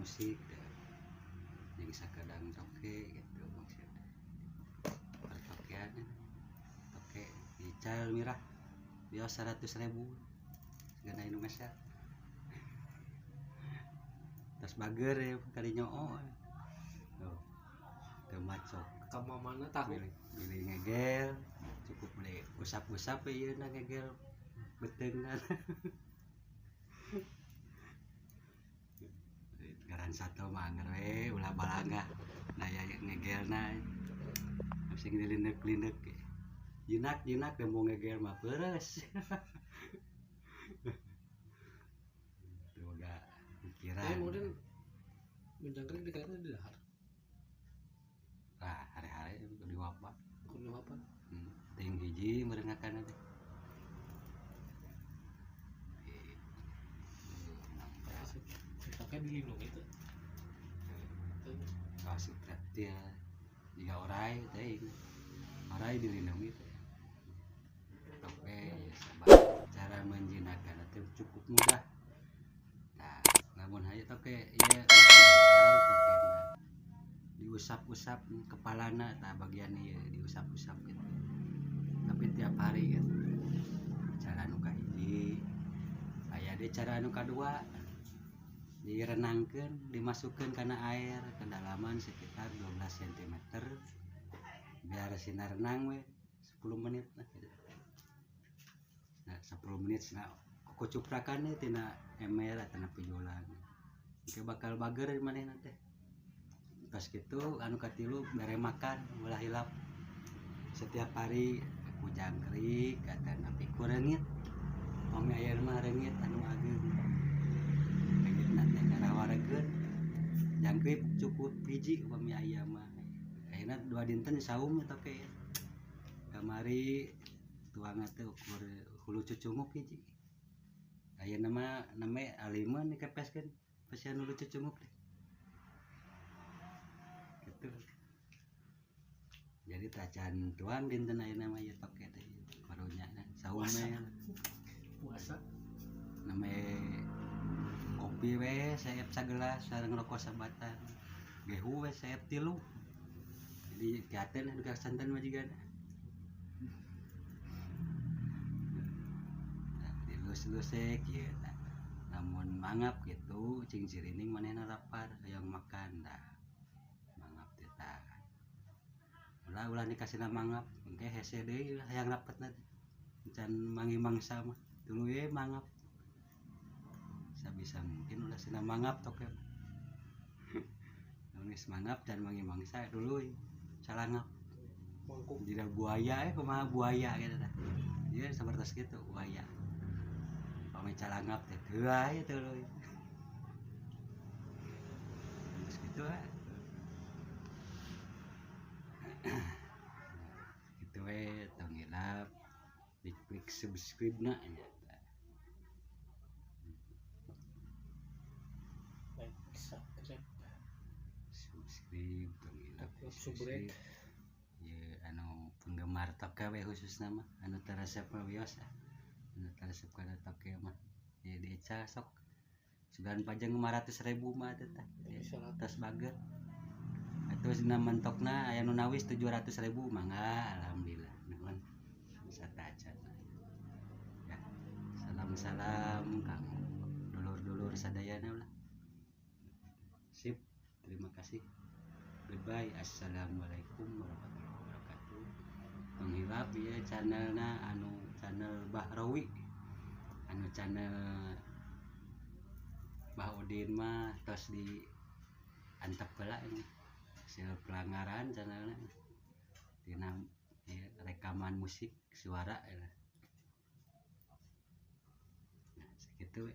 musik yang sakadang toke gitu maksudnya pertokean toke ical mirah dia 100.000 segala Indonesia tas bager ya kali nyoo tuh macok kamu mana tahu beli ngegel cukup beli usap-usap ya na ngegel betengan garan satu manger we ulah balangga daya ngegelna sing dilindek-lindek jinak mau ngegel mah peres tuh gak pikiran kemudian menjangkrik di kayaknya di dahar lah hari-hari di wabah kudu apa ting hiji merengakan teh pakai dilindungi itu kasih perhatian jika orai dilindungi teh oke cara menjinakkan itu cukup mudah nah namun hanya toke iya tokena diusap-usap kepalana nah bagian ieu diusap-usap gitu tapi tiap hari gitu cara anu kahiji aya deui cara anu kadua direnangkeun dimasukkeun kana air kedalaman sekitar 12 cm biar sinar renang we 10 menit nah 10 menit nah kucuprakan tina ember atau na pijolan engke bakal bager manehna teh pas kitu anu katilu bere makan ulah hilap setiap hari ku jangkrik kata napi ku reungit mami aya mah reungit anu ageung reungit teh ngarawaregeun jangkrik cukup hiji mami aya mah ayeuna 2 dinten saum eta ke kamari tuang teh ukur hulu cucunguk hiji ayeuna mah name aliman dikepeskeun pasian hulu cucunguk teh gitu jadi tacan tuang dinten ayeuna mah ieu toke teh karunya saum puasa name kopi we saep sagelas sareng rokok sabatan gehu we saep 3 jadi kiateun anu santen majigan dilus-lusek kieu namun mangap gitu cing cirining manehna lapar hayang makan dah mangap teh tah ulah dikasihna mangap engke hese deui hayang rapetna can mangi mangsa mah tuluy we mangap sabisa mungkin ulah sina mangap toke nulis mangap dan mangi mangsa duluy salangap mangkuk dina buaya kumaha buaya gitu dah ieu sapertos kitu buaya pami calangap teh teu aya tuluy geus kitu kitu we tong hilap klik subscribe-na nya subscribe tong hilap subrek ieu anu penggemar toke we khususna mah anu teu resep mah wios anu teu resep kana toke mah ieu deca sok sugan pajeng 500.000 mah teh tah tos bager atuh dina mentokna aya nu nawis 700.000 mangga alhamdulillah nuhun bisa tacan ya salam kang dulur-dulur sadayana ulah sip terima kasih goodbye assalamualaikum warahmatullahi wabarakatuh penghilap ya channelna anu channel Bahrawi anu channel Bah Udin mah tos di antep heula ini hasil pelanggaran channelna tina rekaman musik suara nah segitu we